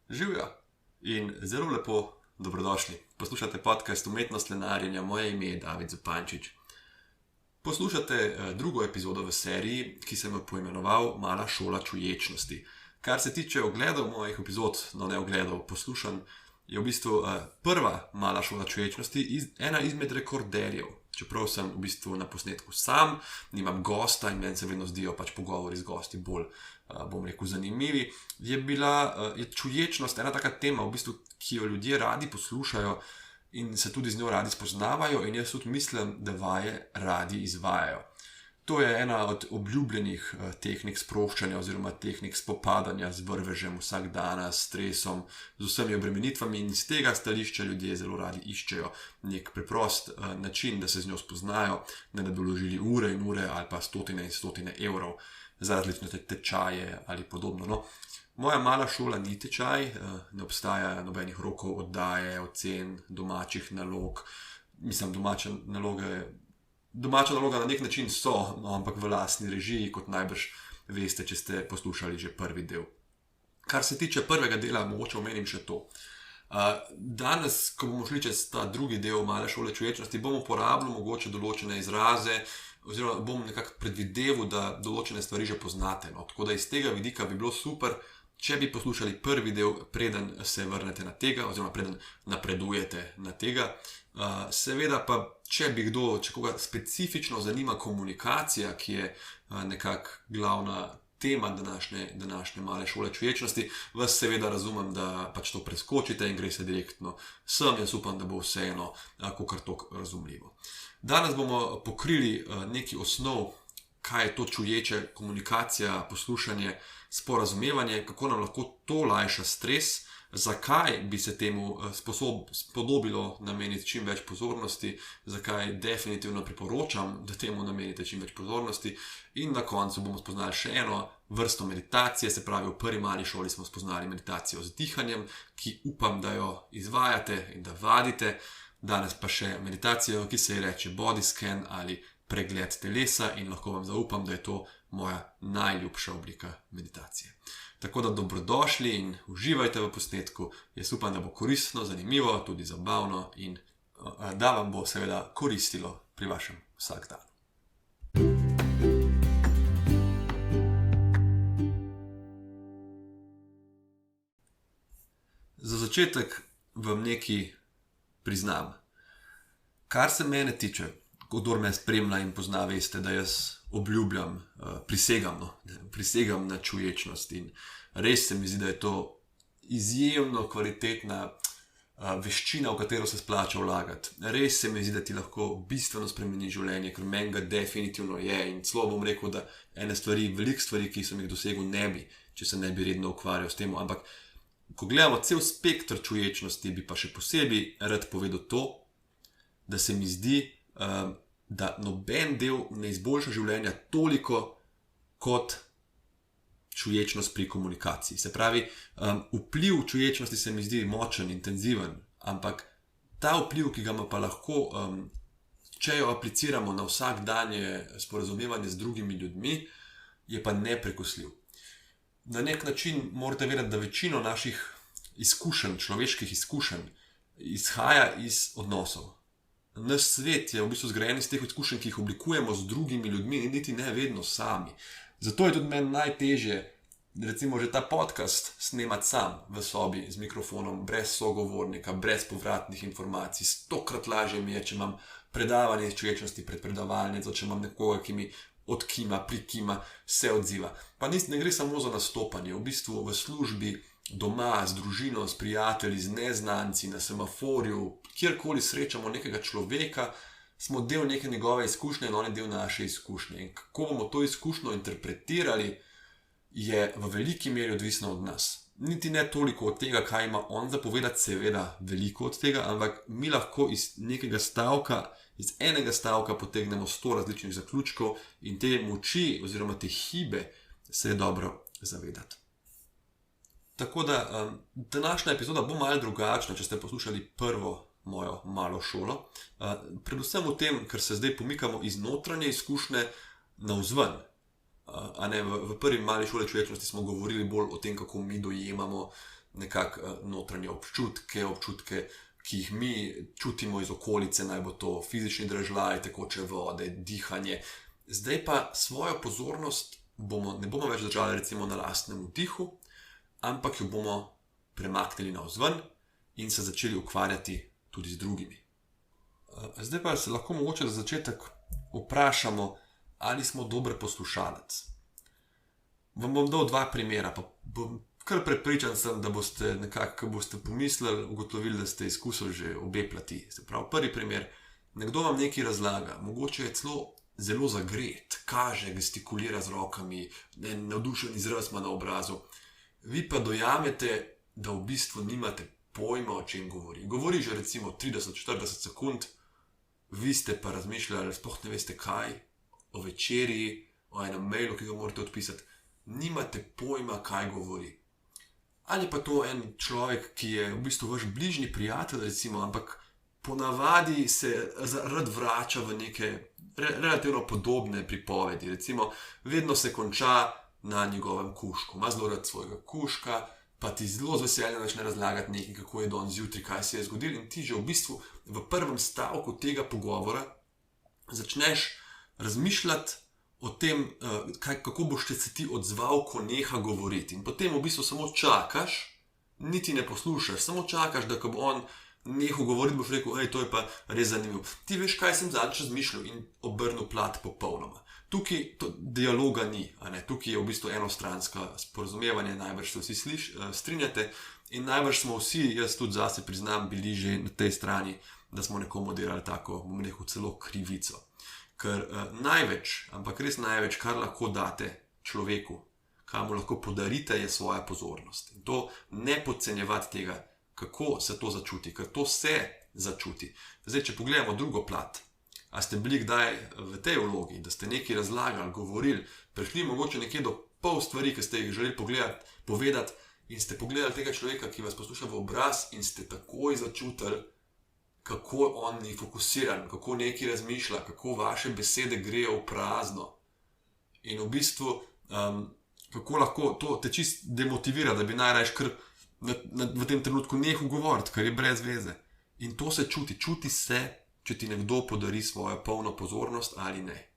Živijo in zelo lepo dobrodošli. Poslušate podcast Umetnost lenarjenja, moje ime je David Zupančič. Poslušate drugo epizodo v seriji, ki sem jo poimenoval Mala šola čuječnosti. Kar se tiče ogledov mojih epizod, no ne ogledov, poslušanj, je v bistvu prva Mala šola čuječnosti ena izmed rekorderjev. Čeprav sem v bistvu na posnetku sam, nimam gosta in meni se vedno zdijo pač pogovori z gosti bolj, bom rekel, zanimivi, je čuječnost ena taka tema, v bistvu, ki jo ljudje radi poslušajo in se tudi z njo radi spoznavajo in jaz tudi mislim, da vaje radi izvajajo. To je ena od obljubljenih tehnik sproščanja oziroma tehnik spopadanja z vrvežem vsakdana, s stresom, z vsemi obremenitvami in z tega stališča ljudje zelo radi iščejo nek preprost način, da se z njo spoznajo, da ne bi vložili ure in ure ali pa stotine in stotine evrov za različne tečaje ali podobno. No, moja mala šola ni tečaj, ne obstaja nobenih rokov oddaje, ocen, domačih nalog. Mislim, domača naloga na nek način so, no, ampak v lastni režiji, kot najbrž veste, če ste poslušali že prvi del. Kar se tiče prvega dela, mogoče omenim še to. Danes, ko bomo šli čez ta drugi del Male šole čuječnosti, bomo uporabljali mogoče določene izraze, oziroma bom nekako predvideval, da določene stvari že poznate. No. Tako da iz tega vidika bi bilo super, če bi poslušali prvi del, preden se vrnete na tega, oziroma preden napredujete na tega. Seveda pa, če koga specifično zanima komunikacija, ki je nekako glavna tema današnje Male šole čuječnosti, vas seveda razumem, da pač to preskočite in gre se direktno sem. Jaz upam, da bo vseeno kakor toliko razumljivo. Danes bomo pokrili neki osnov, kaj je to čuječe komunikacija, poslušanje, sporazumevanje, kako nam lahko to lajša stres, zakaj bi se temu spodobilo nameniti čim več pozornosti, zakaj definitivno priporočam, da temu namenite čim več pozornosti, in na koncu bomo spoznali še eno vrsto meditacije. Se pravi, v prvi mali šoli smo spoznali meditacijo z dihanjem, ki upam, da jo izvajate in da vadite. Danes pa še meditacijo, ki se ji reče body scan ali pregled telesa, in lahko vam zaupam, da je to moja najljubša oblika meditacije. Tako da dobrodošli in uživajte v posnetku. Jaz upam, da bo koristno, zanimivo, tudi zabavno in da vam bo seveda koristilo pri vašem vsakdanu. Za začetek vam nekaj priznam. Kar se mene tiče, kdor me spremlja in pozna, veste, da jaz obljubljam, prisegam na čuječnost in res se mi zdi, da je to izjemno kvalitetna veščina, v katero se splača vlagati. Res se mi zdi, da ti lahko bistveno spremeni življenje, ker meni ga definitivno je, in celo bom rekel, da veliko stvari, ki sem jih dosegel, ne bi, če se ne bi redno ukvarjal s tem, ampak ko gledamo cel spektr čuječnosti, bi pa še posebej rad povedal to, da se mi zdi, da noben del ne izboljša življenja toliko kot čuječnost pri komunikaciji. Se pravi, vpliv čuječnosti se mi zdi močen, intenziven, ampak ta vpliv, ki ga ima pa lahko, če jo apliciramo na vsakdanje sporazumevanje z drugimi ljudmi, je pa neprekosljiv. Na nek način morate vedeti, da večino naših izkušenj, človeških izkušenj, izhaja iz odnosov. Naš svet je v bistvu zgrajen iz teh izkušenj, ki jih oblikujemo z drugimi ljudmi in niti ne vedno sami. Zato je tudi meni najtežje, recimo že ta podcast, snemati sam v sobi z mikrofonom, brez sogovornika, brez povratnih informacij. 100-krat lažje mi je, če imam predavanje iz čuječnosti pred predavalnico, če imam nekoga, ki mi odkima, prikima, se odziva. Pa ne gre samo za nastopanje, v bistvu v službi, doma, z družino, s prijatelji, z neznanci, na semaforju, kjerkoli srečamo nekega človeka, smo del neke njegove izkušnje in on je del naše izkušnje. In kako bomo to izkušnjo interpretirali, je v veliki meri odvisno od nas. Niti ne toliko od tega, kaj ima on zapovedati, seveda veliko od tega, ampak mi lahko iz enega stavka potegnemo 100 različnih zaključkov in te moči oziroma te hibe se je dobro zavedati. Tako da današnja epizoda bo malo drugačna, če ste poslušali prvo mojo malo šolo. Predvsem v tem, ker se zdaj pomikamo iz notranje izkušnje navzven. v prvi mali šoli človečnosti smo govorili bolj o tem, kako mi dojemamo nekako notranje občutke, ki jih mi čutimo iz okolice, naj bo to fizični dražljaj, tekoče vode, dihanje. Zdaj pa svojo pozornost ne bomo več držali recimo na lastnem vdihu, ampak jo bomo premaknili navzven in se začeli ukvarjati tudi z drugimi. Zdaj pa se lahko mogoče za začetek vprašamo, ali smo dober poslušalec. Vam bom dal 2 primera, pa bom kar prepričan sem, da boste nekako, ko boste pomislili, ugotovili, da ste izkusili že obe plati. Se pravi, prvi primer, nekdo vam nekaj razlaga, mogoče je celo zelo zagret, kaže, gestikulira z rokami, navdušen izraz ima na obrazu. Vi pa dojamete, da v bistvu nimate pojma, o čem govori. Govori že recimo 30-40 sekund, vi ste pa razmišljali, sploh ne veste kaj, o večerji, o enem mailu, ki ga morate odpisati. Nimate pojma, kaj govori. Ali pa to en človek, ki je v bistvu vaš bližnji prijatelj, recimo, ampak ponavadi se rad vrača v neke relativno podobne pripovedi. Recimo, vedno se konča na njegovem kužku. Ima zelo rad svojega kužka, pa ti zelo z veseljem začne razlagati nekaj, kako je danes zjutraj, kaj se je zgodilo, in ti že v bistvu v prvem stavku tega pogovora začneš razmišljati o tem, kako boš se ti odzval, ko neha govoriti. In potem v bistvu samo čakaš, niti ne poslušaš, samo čakaš, da ko bo on nehal govoriti, boš rekel, hej, to je pa res zanimivo. Ti veš, kaj sem zadnjič razmišljal, in obrnil plat popolnoma. Tukaj dialoga ni, tukaj je v bistvu enostransko sporazumevanje, najbrž se vsi strinjate, in najbrž smo vsi, jaz tudi zase priznam, bili že na tej strani, da smo nekomu delali tako, bom rekel, celo krivico. Ker največ, ampak res največ, kar lahko date človeku, kar mu lahko podarite, je svoja pozornost. In to ne podcenjevati tega, kako se to začuti, ker to se začuti. Zdaj, če pogledamo drugo plat, a ste bili kdaj v tej vlogi, da ste nekaj razlagali, govorili, prišli mogoče nekje do pol stvari, ki ste jih želeli povedati, in ste pogledali tega človeka, ki vas posluša v obraz, in ste takoj začutili, kako on je fokusiran, kako nekaj razmišlja, kako vaše besede grejo v prazno. In v bistvu, kako lahko to te čist demotivira, da bi najrajš kar v tem trenutku nehal govoriti, ker je brez veze. In to se čuti se, če ti nekdo podari svojo polno pozornost ali ne.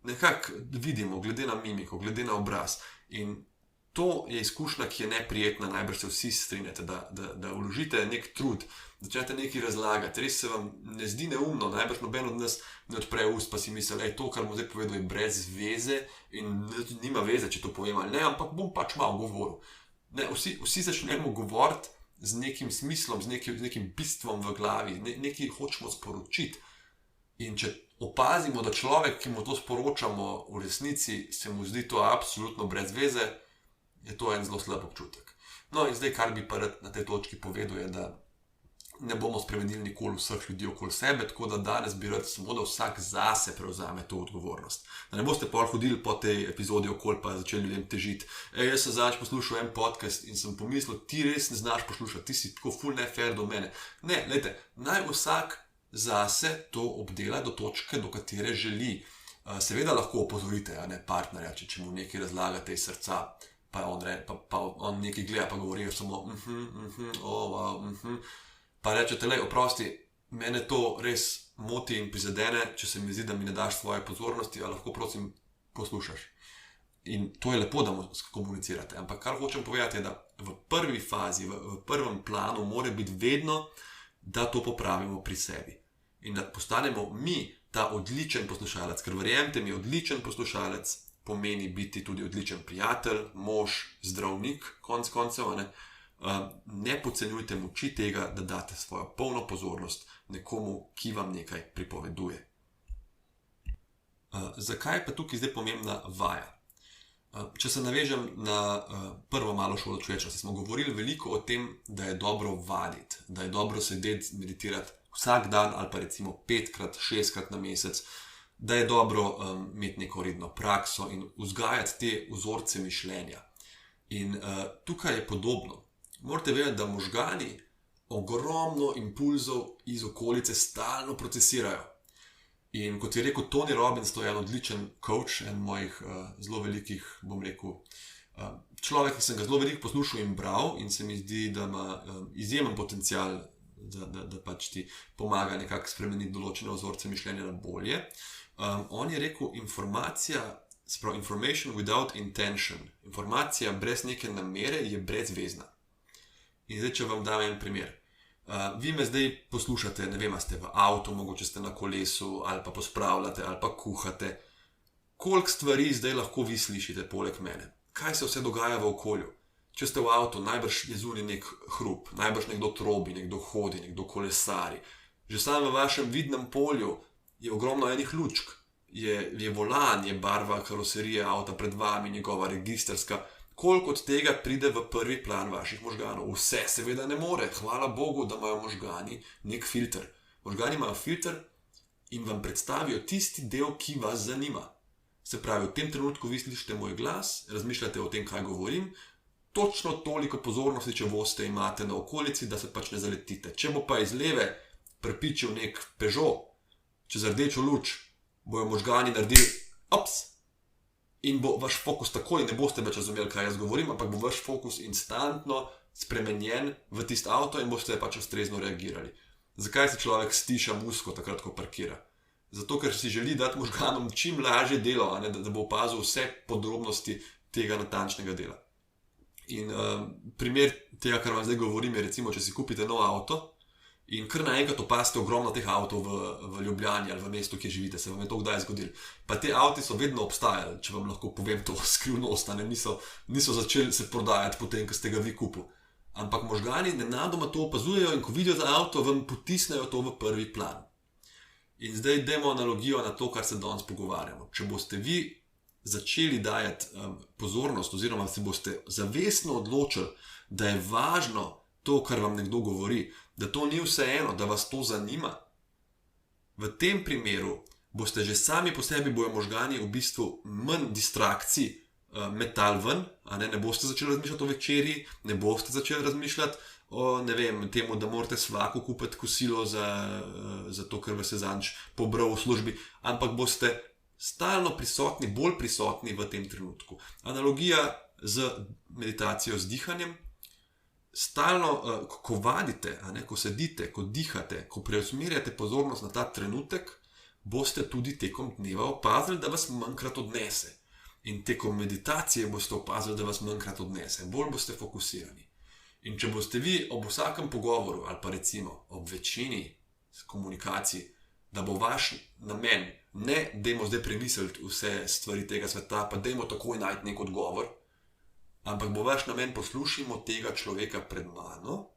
Nekako vidimo, glede na mimiko, glede na obraz. In to je izkušnja, ki je neprijetna, najbrž se vsi strinjate, da vložite nek trud, začnete nekaj razlagati, res se vam ne zdi neumno, najbrž noben od nas ne odpre ust, pa si misli, to, kar mu zdaj povedal, je brez veze in nima veze, če to povem ali ne, ampak bom pač malo govoril. Ne, vsi začnemo govoriti z nekim smislom, z nekim bistvom v glavi, nekaj hočemo sporočiti. In če opazimo, da človek, ki mu to sporočamo, v resnici se mu zdi to absolutno brez veze, je to en zelo slab občutek. No in zdaj, kar bi pa na tej točki povedal, je, da ne bomo spremenili nikoli vseh ljudi okoli sebe, tako da danes bi rad samo, da vsak zase prevzame to odgovornost. Da ne boste pol hodili po tej epizodi okoli pa začeli ljudem težiti. Jaz sem zadnjič poslušal en podcast in sem pomislil, ti res ne znaš poslušati, ti si tako ful nefair do mene. Ne, glejte, naj vsak zase to obdela do točke, do katere želi. Seveda lahko opozorite partnerja, če mu nekaj razlagate iz srca, pa on nekaj gleda, pa govori samo pa rečete, oprosti, mene to res moti in prizadene, če se mi zdi, da mi ne daš svoje pozornosti, a lahko prosim poslušaš. In to je lepo, da mu komunicirate. Ampak kar hočem povedati je, da v prvi fazi, v prvem planu mora biti vedno, da to popravimo pri sebi. In da postanemo mi ta odličen poslušalec, ker verjemite mi, odličen poslušalec pomeni biti tudi odličen prijatelj, mož, zdravnik, konec koncev, ne podcenjujte moči tega, da date svojo polno pozornost nekomu, ki vam nekaj pripoveduje. Zakaj pa tukaj zdaj pomembna vaja? Če se navežem na prvo malo šolo človečnosti, smo govorili veliko o tem, da je dobro vaditi, da je dobro sedeti, meditirati vsak dan ali pa recimo 5-krat, 6-krat na mesec, da je dobro imeti neko redno prakso in vzgajati te vzorce mišljenja. In tukaj je podobno. Morate vedeti, da možgani ogromno impulzov iz okolice stalno procesirajo. In kot je rekel Tony Robbins, to je en odličen coach, en mojih zelo velikih, bom rekel, človek, ki sem ga zelo veliko poslušal in bral, in se mi zdi, da ima izjemen potencial, da pač ti pomaga nekako spremeniti določene vzorce mišljenja na bolje. On je rekel, information without intention, informacija brez neke namere je brezvezna. In zdaj, če vam dam en primer. Vi me zdaj poslušate, ne vem, ste v avtu, mogoče ste na kolesu, ali pa pospravljate, ali pa kuhate. Koliko stvari zdaj lahko vi slišite poleg mene? Kaj se vse dogaja v okolju? Če ste v avtu, najbrž je zunaj nek hrup, najbrž nekdo trobi, nekdo hodi, nekdo kolesari. Že samo v vašem vidnem polju je ogromno enih lučk, je volan, je barva karoserije avta pred vami, njegova registrska. Koliko od tega pride v prvi plan vaših možganov? Vse seveda ne more. Hvala Bogu, da imajo možgani nek filter. Možgani imajo filter in vam predstavijo tisti del, ki vas zanima. Se pravi, v tem trenutku vi slišite moj glas, razmišljate o tem, kaj govorim, točno toliko pozornosti, če boste imate na okolici, da se pač ne zaletite. Če bo pa iz leve prepičil nek Peugeot, čez rdečo luč, bojo možgani naredili ops, in bo vaš fokus takoj, ne boste več razumeli, kaj jaz govorim, ampak bo vaš fokus instantno spremenjen v tisto avto in boste pač ustrezno reagirali. Zakaj se človek stiša musko takrat, ko parkira? Zato, ker si želi dati možganom čim lažje delo, da bo opazil vse podrobnosti tega natančnega dela. In primer tega, kar vam zdaj govorim, je recimo, če si kupite nov avto in kar naenkrat opazite ogromno teh avtov v Ljubljani ali v mestu, kjer živite, se vam je to kdaj zgodilo. Pa te avti so vedno obstajali, če vam lahko povem to skrivnost, niso začeli se prodajati potem, ko ste ga vi kupili. Ampak možgani nenadoma to opazujejo in ko vidijo za avto, vam potisnejo to v prvi plan. In zdaj dajmo analogijo na to, kar se danes pogovarjamo. Če boste vi začeli dajati pozornost oziroma se boste zavestno odločili, da je važno to, kar vam nekdo govori, da to ni vseeno, da vas to zanima, v tem primeru boste že sami po sebi bojo možgani v bistvu manj distrakcij metali ven, ne boste začeli razmišljati o večerji, ne boste začeli razmišljati o, ne vem, temu, da morate svaku kupiti kosilo za to, ker vas je zanč pobral v službi, ampak boste stalno prisotni, bolj prisotni v tem trenutku. Analogija z meditacijo, z dihanjem. Stalno, ko vadite, ko sedite, ko dihate, ko preusmerjate pozornost na ta trenutek, boste tudi tekom dneva opazili, da vas manjkrat odnese. In tekom meditacije boste opazili, da vas manjkrat odnese. Bolj boste fokusirani. In če boste vi ob vsakem pogovoru, ali pa recimo ob večini komunikacij, da bo vaš namen, ne dajmo zdaj premisliti vse stvari tega sveta, pa dajmo takoj najti nek odgovor, ampak bo vaš namen poslušajmo tega človeka pred mano,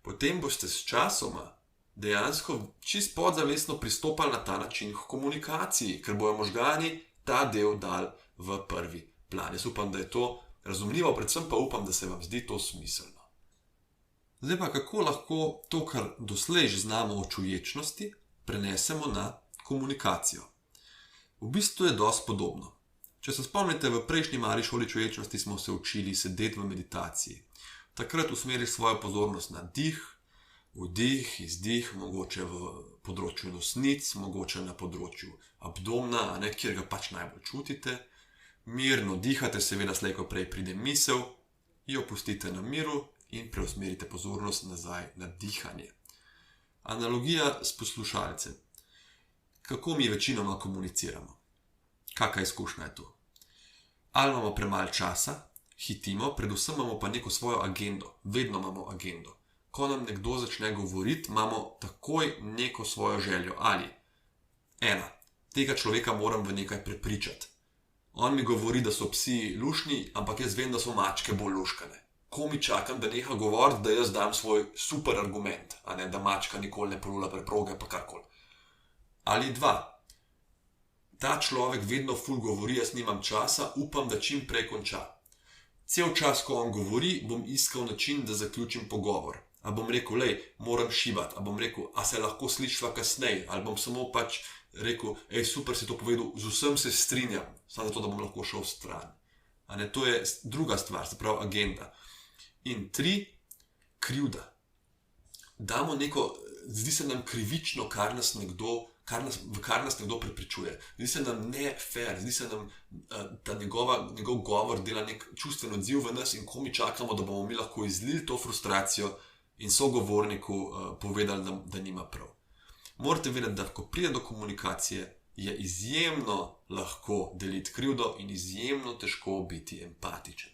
potem boste s časoma dejansko čist podzavestno pristopali na ta način k komunikaciji, ker bojo možgani ta del dali v prvi plan. Jaz upam, da je to razumljivo, predvsem pa upam, da se vam zdi to smiselno. Zdaj pa, kako lahko to, kar doslej že znamo o čuječnosti, prenesemo na komunikacijo? V bistvu je dosti podobno. Če se spomnite, v prejšnji mali šoli čuječnosti smo se učili sedeti v meditaciji. Takrat usmeri svojo pozornost na dih, vdih, izdih, mogoče v področju nosnic, mogoče na področju abdomna, kjer ga pač najbolj čutite. Mirno dihate, seveda slej ko prej pride misel, jo pustite na miru in preusmerite pozornost nazaj na dihanje. Analogija s poslušalcem. Kako mi večinoma komuniciramo? Kakšna izkušnja je to? Ali imamo premalo časa, hitimo, predvsem imamo pa neko svojo agendo, vedno imamo agendo. Ko nam nekdo začne govoriti, imamo takoj neko svojo željo. Ali, tega človeka moram v nekaj prepričati. On mi govori, da so psi luštni, ampak jaz vem, da so mačke bolj luškane. Ko mi čakam, da neha govoriti, da jaz dam svoj super argument, da mačka nikoli ne polula preproge, pa karkoli. Ali 2. Ta človek vedno ful govori, jaz nimam časa, upam, da čim prej konča. Cel čas, ko on govori, bom iskal način, da zaključim pogovor. A bom rekel, moram šibati, a bom rekel, a se lahko slišva kasneje, ali bom samo pač rekel, super si to povedal, z vsem se strinjam, samo zato, da bom lahko šel stran. To je druga stvar, se pravi agenda. In 3, krivda. Damo neko, zdi se nam krivično, kar nas nekdo v kar nas nekdo prepričuje. Zdi se nam ne fair, zdi se nam, da njegov govor dela nek čustven odziv v nas in ko mi čakamo, da bomo mi lahko izlili to frustracijo in sogovorniku povedali, da nima prav. Morate vedeti, da ko pride do komunikacije, je izjemno lahko deliti krivdo in izjemno težko biti empatičen.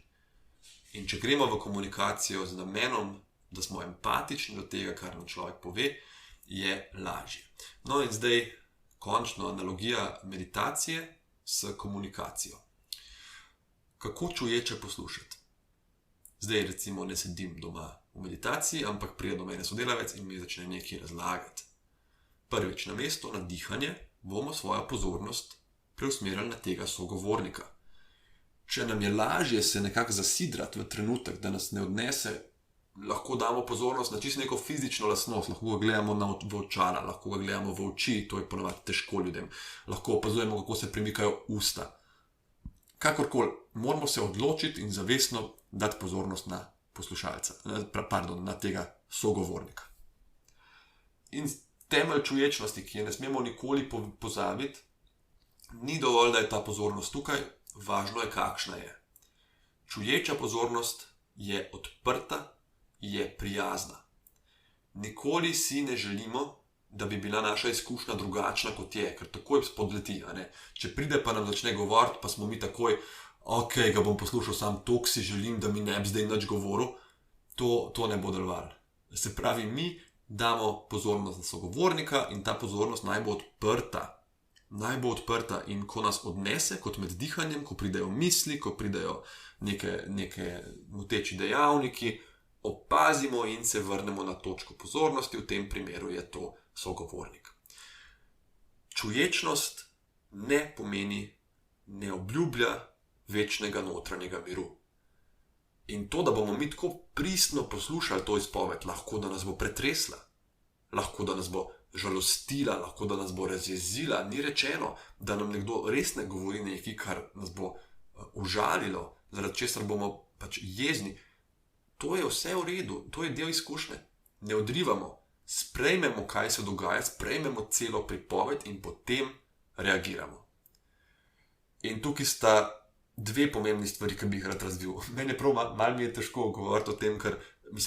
In če gremo v komunikacijo z namenom, da smo empatični do tega, kar nam človek pove, je lažje. No in zdaj končno analogija meditacije s komunikacijo. Kako čuječe poslušati? Zdaj recimo ne sedim doma v meditaciji, ampak pride do mene sodelavec in mi začne nekaj razlagati. Prvič, na mesto na dihanje bomo svojo pozornost preusmerili na tega sogovornika. Če nam je lažje se nekako zasidrati v trenutek, da nas ne odnese, lahko damo pozornost na čisto neko fizično lastnost, lahko ga gledamo v očala, lahko ga gledamo v oči, to je ponavadi težko ljudem, lahko opazujemo, kako se premikajo usta. Kakorkoli, moramo se odločiti in zavestno dati pozornost na poslušalca, na tega sogovornika. In temelj čuječnosti, ki je ne smemo nikoli pozabiti, ni dovolj, da je ta pozornost tukaj, važno je, kakšna je. Čuječa pozornost je odprta, je prijazna. Nikoli si ne želimo, da bi bila naša izkušnja drugačna, kot je, ker takoj spodleti. Če pride pa nam začne govoriti, pa smo mi takoj, ok, ga bom poslušal sam, toliko si želim, da mi ne bi zdaj nič govoril, to ne bo delovalo. Se pravi, mi damo pozornost na sogovornika in ta pozornost naj bo odprta in ko nas odnese, kot med dihanjem, ko pridejo misli, ko pridejo neke moteči dejavniki, opazimo in se vrnemo na točko pozornosti, v tem primeru je to sogovornik. Čuječnost ne pomeni, ne obljublja večnega notranjega miru. In to, da bomo mi tako pristno poslušali to izpoved, lahko da nas bo pretresla, lahko da nas bo žalostila, lahko da nas bo razjezila, ni rečeno, da nam nekdo res ne govori nekaj, kar nas bo užalilo, zaradi česar bomo pač jezni. To je vse v redu, to je del izkušnje. Ne odrivamo, sprejmemo, kaj se dogaja, sprejmemo celo pripoved in potem reagiramo. In tukaj sta dve pomembni stvari, ki bi jih rad razvil. Meni je prav, malo mi je težko govoriti o tem, ker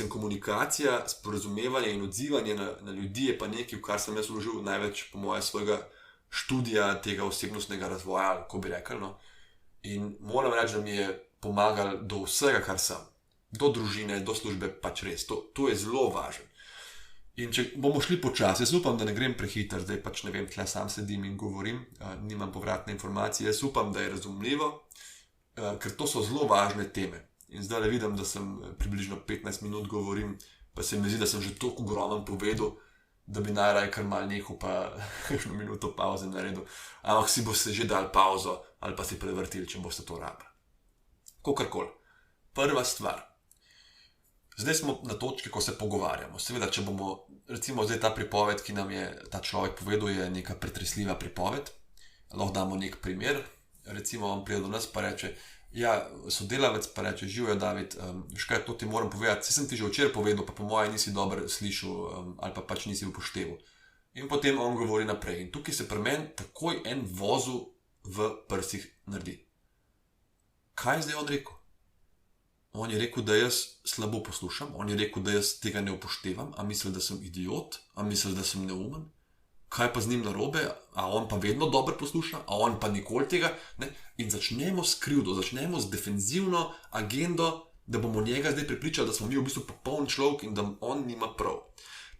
komunikacija, sporazumevanje in odzivanje na ljudi je pa nekaj, v kar sem jaz vložil največ po moje svojega študija tega osebnostnega razvoja, ko bi rekel. No. In moram reči, da mi je pomagal do vsega, kar sem. Do družine, do službe, pač res. To je zelo važno. In če bomo šli počasi, jaz upam, da ne grem prehiter, zdaj pač ne vem, tle sam sedim in govorim, nimam povratne informacije, jaz upam, da je razumljivo, ker to so zelo važne teme. In zdaj le vidim, da sem približno 15 minut govorim, pa se mi zdi, da sem že toliko ogromen povedal, da bi najraje kar mal nehal pa kakšno minuto pauze naredil. Ampak si boste že dali pauzo ali pa si prevrtili, če boste to rabili. Kakorkoli. Prva stvar. Zdaj smo na točki, ko se pogovarjamo. Seveda, če bomo, recimo zdaj ta pripoved, ki nam je ta človek povedal, je neka pretresljiva pripoved, lahko damo nek primer, recimo on pride do nas pa reče, sodelavec pa reče, živijo David, škaj, to ti moram povedati, sem ti že včeraj povedal, pa po moje nisi dobro slišal ali pa pač nisi upošteval. In potem on govori naprej. In tukaj se pri meni takoj en vozu v prsih naredi. Kaj je zdaj on rekel? On je rekel, da jaz slabo poslušam, on je rekel, da jaz tega ne upoštevam, a misli, da sem idiot, a misli, da sem neumen, kaj pa z njim narobe, a on pa vedno dobro posluša, a on pa nikoli tega, ne? In začnemo s krivdo, začnemo z defenzivno agendo, da bomo njega zdaj prepričali, da smo mi v bistvu popoln človek in da on nima prav.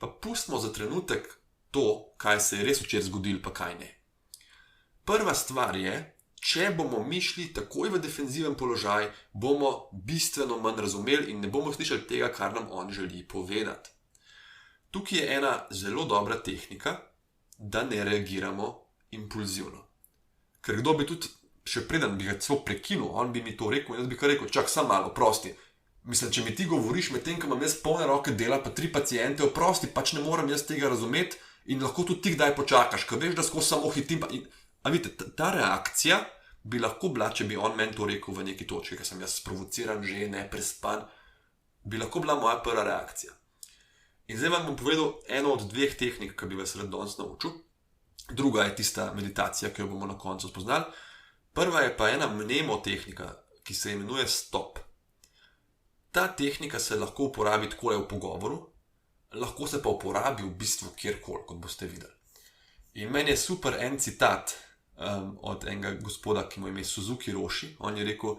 Pa pustimo za trenutek to, kaj se je res včeraj zgodilo, pa kaj ne. Prva stvar je, če bomo mi šli takoj v defenziven položaj, bomo bistveno manj razumeli in ne bomo slišali tega, kar nam on želi povedati. Tukaj je ena zelo dobra tehnika, da ne reagiramo impulzivno. Ker kdo bi tudi, še preden bi ga celo prekinul, on bi mi to rekel in jaz bi kar rekel, čak, sam malo, oprosti. Mislim, če mi ti govoriš med tem, ko imam jaz polne roke dela, pa 3 paciente, oprosti, pač ne moram jaz tega razumeti in lahko tudi ti kdaj počakaš, ker veš, da skozi samo hitim. A vidite, ta reakcija bi lahko bila, če bi on meni to rekel v neki točki, ker sem jaz sprovociran že, neprespan, bi lahko bila moja prva reakcija. In zdaj vam bom povedal eno od 2 tehnik, ki bi vas rad danes naučil. druga je tista meditacija, ki jo bomo na koncu spoznali. Prva je pa ena mnemotehnika, ki se imenuje stop. Ta tehnika se lahko uporabi takole v pogovoru, lahko se pa uporabi v bistvu kjerkoli, kot boste videli. In meni je super en citat od enega gospoda, ki mu je ime Suzuki Roshi. On je rekel,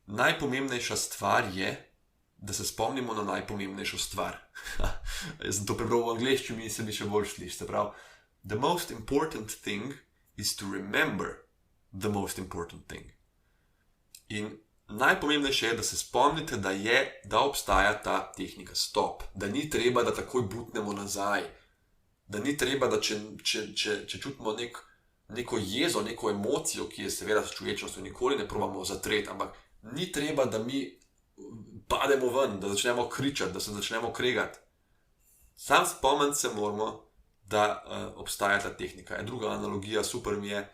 najpomembnejša stvar je, da se spomnimo na najpomembnejšo stvar. Jaz sem to prebral v angleščini in se mi še bolj sliši. Se pravi, the most important thing is to remember the most important thing. In najpomembnejše je, da se spomnite, da obstaja ta tehnika stop. Da ni treba, da takoj butnemo nazaj. Da ni treba, da če čutimo neko jezo, neko emocijo, ki je seveda s človečnostjo, nikoli ne probamo zatreti, ampak ni treba, da mi pademo ven, da začnemo kričati, da se začnemo kregati. Sam spomniti se moramo, da obstaja ta tehnika. Druga analogija, super mi je,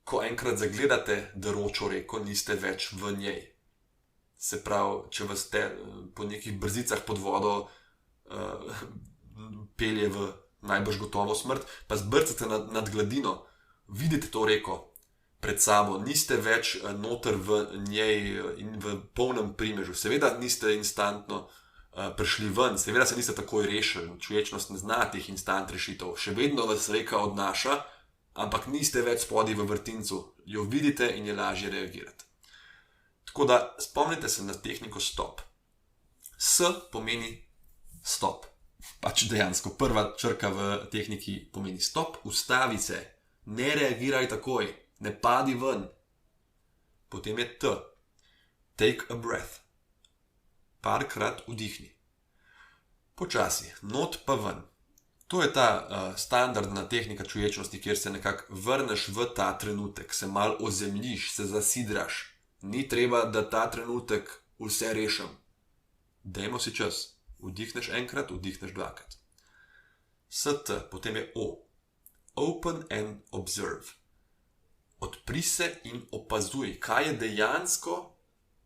ko enkrat zagledate deročo reko, niste več v njej. Se pravi, če vas po nekih brzicah pod vodo pelje v najbrž gotovo smrt, pa zbrcate nad gladino, vidite to reko pred sabo, niste več noter v njej in v polnem primežu. Seveda niste instantno prišli ven, seveda se niste takoj rešili, človečnost ne zna teh instant rešitev, še vedno vas reka odnaša, ampak niste več spodaj v vrtincu, jo vidite in je lažje reagirati. Tako da spomnite se na tehniko stop. S pomeni stop. Pač dejansko prva črka v tehniki pomeni stop, ustavi se, ne reagiraj takoj, ne padi ven. Potem je T, take a breath. Parkrat vdihni. Počasi, not pa ven. To je ta standardna tehnika čuječnosti, kjer se nekako vrneš v ta trenutek, se malo ozemljiš, se zasidraš. Ni treba, da ta trenutek vse rešim. Dajmo si čas. Vdihneš enkrat, vdihneš dvakrat. ST, potem je O. Open and observe. Odpri se in opazuj, kaj je dejansko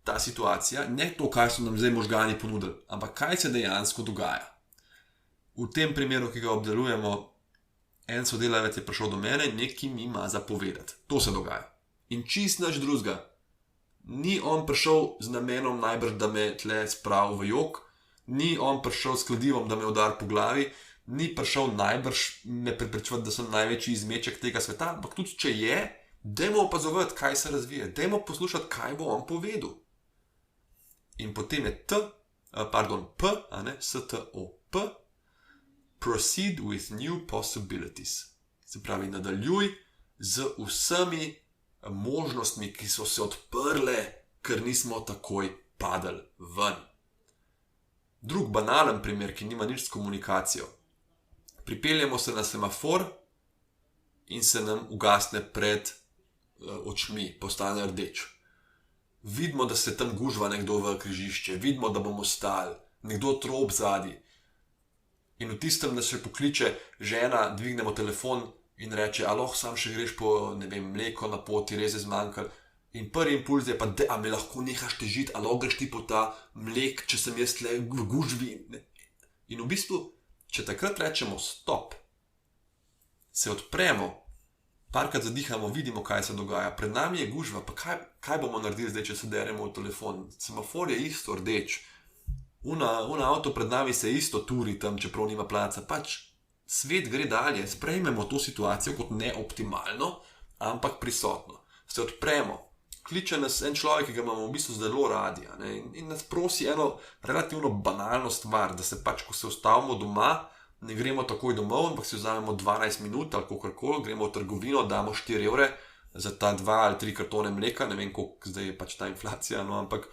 ta situacija, ne to, kaj so nam zdaj možgani ponudili, ampak kaj se dejansko dogaja. V tem primeru, ki ga obdelujemo, en sodelavec je prišel do mene in nekaj mi ima zapovedati. To se dogaja. In čist nič drugega. Ni on prišel z namenom najbrž, da me tle spravi v jok, ni on prišel s kladivom, da me udar po glavi, ni prišel najbrž me prepričevati, da sem največji izmeček tega sveta, ampak tudi če je, dajmo opazovati, kaj se razvije, dajmo poslušati, kaj bo on povedal. In potem je P, S-T-O, P, proceed with new possibilities. Se pravi, nadaljuj z vsemi možnostmi, ki so se odprle, ker nismo takoj padali ven. Drug banalen primer, ki nima nič s komunikacijo. Pripeljemo se na semafor in se nam ugasne pred očmi, postane rdeč. Vidimo, da se tam gužva nekdo v križišče, vidimo, da bomo stali, nekdo trop zadaj. In v tistem nas še pokliče žena, dvignemo telefon in reče, a lahko sam še greš po, mleko na poti, res je zmanjkalo. In prvi impuls je pa, a me lahko nehaš težiti, a lahko greš ti po ta mlek, če sem jaz tle v gužvi. In v bistvu, če takrat rečemo stop, se odpremo, parkrat zadihamo, vidimo, kaj se dogaja. Pred nami je gužva, pa kaj bomo naredili zdaj, če se deremo v telefon? Semafor je isto rdeč. Una avto pred nami se isto turi tam, čeprav nima placa. Pač svet gre dalje, sprejmemo to situacijo kot neoptimalno, ampak prisotno. Se odpremo. Kliče nas en človek, ki ga imamo v bistvu zelo radi, in nas prosi eno relativno banalno stvar, da se pač, ko se ustavimo doma, ne gremo takoj domov, ampak si vzamemo 12 minut ali kakorkoli, gremo v trgovino, damo 4 evre za ta 2 ali 3 kartone mleka, ne vem, koliko zdaj je pač ta inflacija, ampak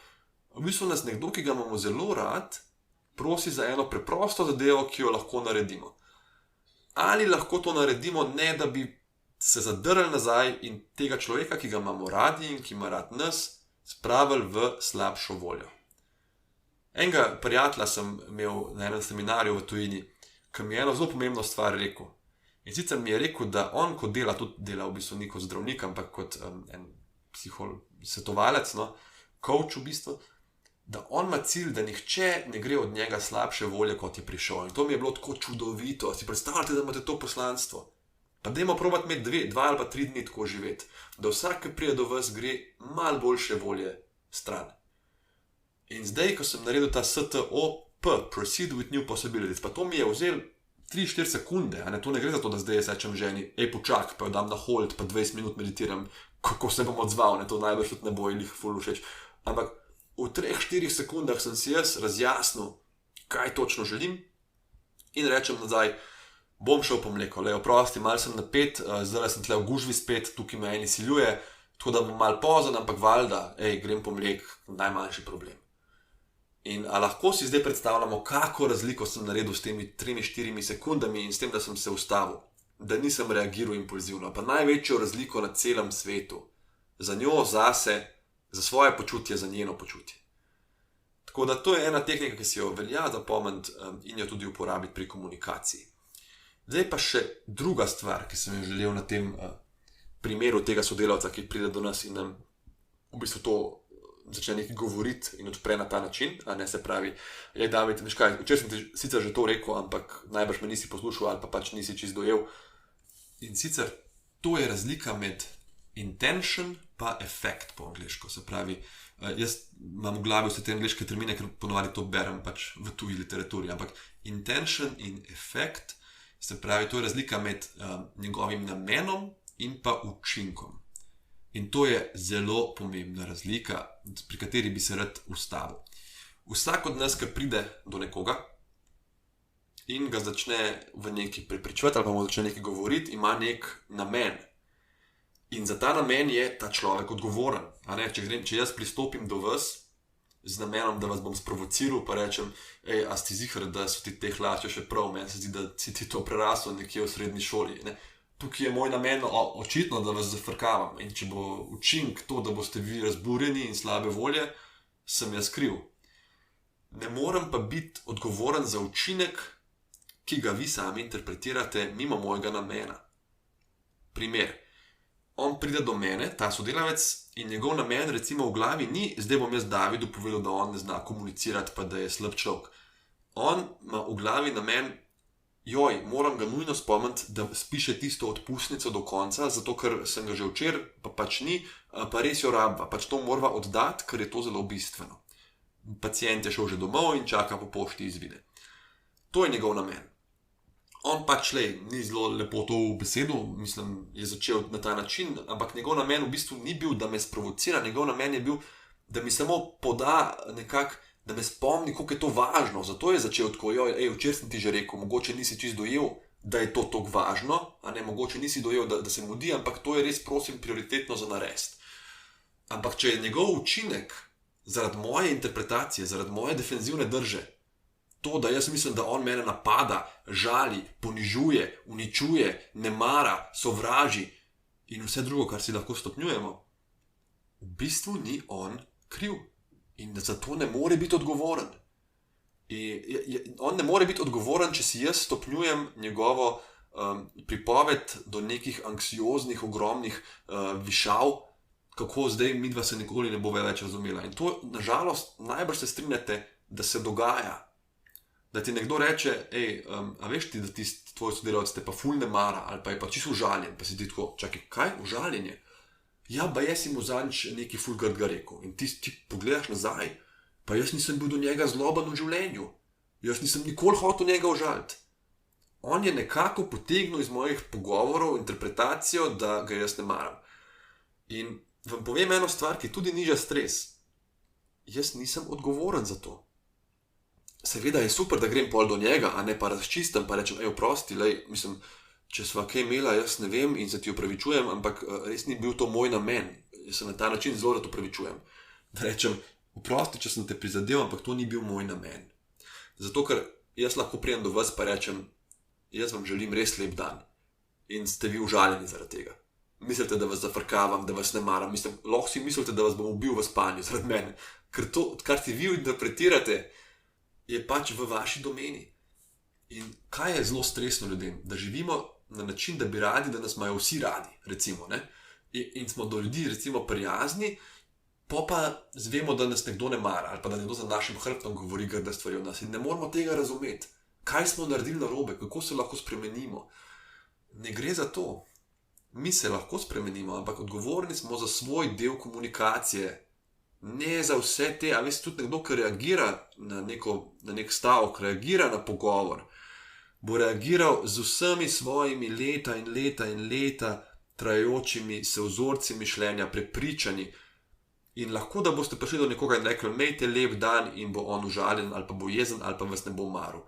v bistvu nas nekdo, ki ga imamo zelo rad, prosi za eno preprosto zadevo, ki jo lahko naredimo. Ali lahko to naredimo, ne da bi se zadrli nazaj in tega človeka, ki ga imamo radi in ki ima rad nas, spravili v slabšo voljo. Enega prijatelja sem imel na enem seminarju v tujini, ki mi je eno zelo pomembno stvar rekel. In sicer mi je rekel, da on, ko dela, tudi dela v bistvu ni kot zdravnik, ampak kot en svetovalec, coach v bistvu, da on ima cilj, da nihče ne gre od njega slabše volje, kot je prišel. In to mi je bilo tako čudovito. Si predstavljate, da imate to poslanstvo? Pa dajmo probati imeti 2 ali pa 3 dni tako živeti, da vsak, ki pride do vas, gre malo boljše volje stran. In zdaj, ko sem naredil ta STOP, Proceed with New Possibilities, pa to mi je vzel 3-4 sekunde, a ne, to ne gre za to, da zdaj jaz rečem ženi, počak, pa jo dam na hold, pa 20 minut meditiram, kako se bom odzval, ne, to najbolj tudi ne bo jih ful všeč. Ampak v 3-4 sekundah sem si jaz razjasnil, kaj točno želim in rečem nazaj, bom šel po mleko, oprosti, malo sem napet, zdaj sem tle v gužvi spet, tukaj me eni siljuje, tako da bom malo pozen, ampak valjda, grem po mlek, najmanjši problem. In lahko si zdaj predstavljamo, kako razliko sem naredil s temi 3-4 sekundami in s tem, da sem se ustavil, da nisem reagiral impulzivno, pa največjo razliko na celem svetu, za njo, zase, za svoje počutje, za njeno počutje. Tako da to je ena tehnika, ki si jo velja zapomniti in jo tudi uporabiti pri komunikaciji. Zdaj pa še druga stvar, ki sem jo želel na tem primeru tega sodelavca, ki pride do nas in nam v bistvu to začne nekaj govoriti in odpre na ta način, a ne, se pravi, David, veš kaj, včeraj sem ti sicer že to rekel, ampak najbrž me nisi poslušal ali pa pač nisi čisto dojel. In sicer to je razlika med intention pa effect po angleško, se pravi, jaz imam v glavi vse te angleške termine, ker ponovadi to berem pač v tuji literaturi, ampak intention in effect, se pravi, to je razlika med njegovim namenom in pa učinkom. In to je zelo pomembna razlika, pri kateri bi se rad ustavil. Vsak od nas, ki pride do nekoga in ga začne v nekaj prepričevati ali pa mu začne nekaj govoriti, ima nek namen. In za ta namen je ta človek odgovoren. A ne? Če jaz pristopim do vas z namenom, da vas bom sprovociral, pa rečem, a si ziher, da so ti te hlače še prav, meni se zdi, da si ti to prerasel nekje v srednji šoli. Ne? Tukaj je moj namen očitno, da vas zafrkavam. In če bo učink to, da boste vi razburjeni in slabe volje, sem jaz kriv. Ne morem pa biti odgovoren za učinek, ki ga vi sami interpretirate mimo mojega namena. Primer. On pride do mene, ta sodelavec, in njegov namen recimo v glavi ni, zdaj bom jaz Davidu povedal, da on ne zna komunicirati, pa da je slab človek. On ima v glavi namen, moram ga nujno spomniti, da spiše tisto odpustnico do konca, zato ker sem ga že včeraj, pa pač ni, pa res jo rabva, pač to morava oddati, ker je to zelo bistveno. Pacient je šel že domov in čaka po pošti izvide. To je njegov namen. On pač ni zelo lepo to v besedu, mislim, je začel na ta način, ampak njegov namen v bistvu ni bil, da me sprovocira, njegov namen je bil, da mi samo poda nekako, da me spomni, koliko je to važno. Zato je začel tako, včeraj sem ti že rekel, mogoče nisi čisto dojel, da je to tako važno, a ne, mogoče nisi dojel, da se mudi, ampak to je res, prosim, prioritetno za narediti. Ampak če je njegov učinek zaradi moje interpretacije, zaradi moje defenzivne drže, to, da jaz mislim, da on mene napada, žali, ponižuje, uničuje, ne mara, sovraži in vse drugo, kar si lahko stopnjujemo, v bistvu ni on kriv. In da za to ne more biti odgovoren. On ne more biti odgovoren, če si jaz stopnjujem njegovo pripoved do nekih anksioznih, ogromnih višav, kako zdaj midva se nikoli ne bo več razumela. In to, nažalost, najbrž se strinjate, da se dogaja. Da ti nekdo reče, a veš ti, da ti tvoj sodelavec te pa ful ne mara, ali pa je pa čisto užaljen, pa si ti tako, čakaj, kaj, užaljenje? Ja, ba jaz si mu zadnjič nekaj ful grdega rekel. In ti pogledaš nazaj, pa jaz nisem bil do njega zloben v življenju. Jaz nisem nikoli hotel njega užaliti. On je nekako potegnil iz mojih pogovorov interpretacijo, da ga jaz ne maram. In vam povem eno stvar, ki tudi niža stres. Jaz nisem odgovoren za to. Seveda je super, da grem pol do njega, a ne pa razčistem, pa rečem, oprosti, mislim, če sva kaj imela, jaz ne vem in se ti opravičujem, ampak res ni bil to moj namen. Jaz se na ta način zelo rad opravičujem. Da rečem, oprosti, če sem te prizadel, ampak to ni bil moj namen. Zato, ker jaz lahko pridem do vas pa rečem, jaz vam želim res lep dan. In ste vi užaljeni zaradi tega. Mislite, da vas zafrkavam, da vas ne maram. Mislim, lahko si mislite, da vas bom ubil v spanju zaradi mene. Ker to, kar si vi interpretirate, je pač v vaši domeni. In kaj je zelo stresno ljudem? Da živimo na način, da bi radi, da nas imajo vsi radi, recimo, ne? In smo do ljudi, recimo, prijazni, pa zvemo, da nas nekdo ne mara, ali pa da nekdo za našim hrbtom govori grde stvari od nas. In ne moramo tega razumeti. Kaj smo naredili narobe? Kako se lahko spremenimo? ne gre za to. Mi se lahko spremenimo, ampak odgovorni smo za svoj del komunikacije. Ne za vse te, a veste, tudi nekdo, ki reagira na nek stavek, reagira na pogovor, bo reagiral z vsemi svojimi leta in leta in leta trajajočimi se vzorci mišljenja, prepričani. In lahko, da boste prišli do nekoga in rekli, imejte lep dan in bo on užaljen ali pa bo jezen ali pa vas ne bo maral.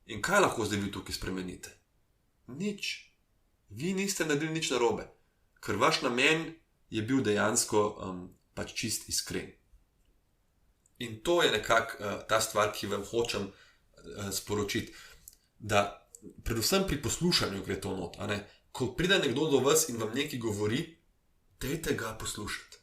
In kaj lahko zdaj vi tukaj spremenite? Nič. Vi niste naredili nič narobe, ker vaš namen je bil dejansko pač čist iskren. In to je nekako ta stvar, ki vam hočem sporočiti, da predvsem pri poslušanju gre to not. Ko pride nekdo do vas in vam nekaj govori, dajte ga poslušati.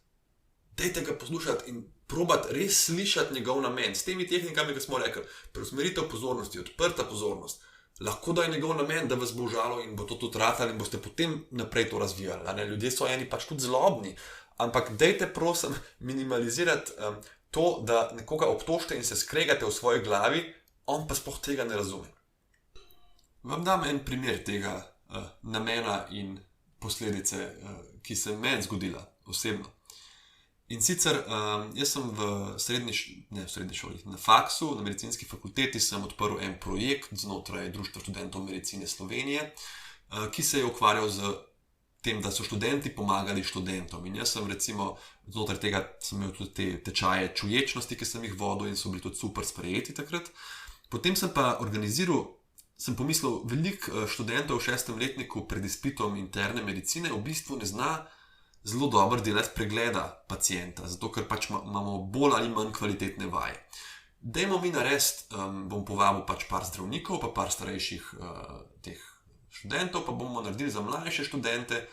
Dajte ga poslušati in probati res slišati njegov namen. S temi tehnikami, ki smo rekli, preusmeritev pozornosti, odprta pozornost, lahko da je njegov namen, da vas bo užalil in bo to tudi ratalo in boste potem naprej to razvijali. Ljudje so eni pač tudi zlobni, ampak dajte prosim minimalizirati to, da nekoga obtožite in se skregate v svoji glavi, on pa sploh tega ne razume. Vam dam en primer tega namena in posledice, ki se meni zgodila osebno. In sicer, jaz sem v srednji šoli, na faksu, na medicinski fakulteti sem odprl en projekt znotraj Društva študentov medicine Slovenije, ki se je ukvarjal z tem, da so študenti pomagali študentom. In jaz sem recimo, znotraj tega sem imel tudi te tečaje čuječnosti, ki sem jih vodil in so bili tudi super sprejeti takrat. Potem sem pa organiziral, sem pomislil, veliko študentov v 6. letniku pred izpitom interne medicine v bistvu ne zna zelo dobro delati pregleda pacienta, zato ker pač imamo bolj ali manj kvalitetne vaje. Dajmo mi narediti, bom povabil pač par zdravnikov, pa par starejših teh študentov, pa bomo naredili za mlajše študente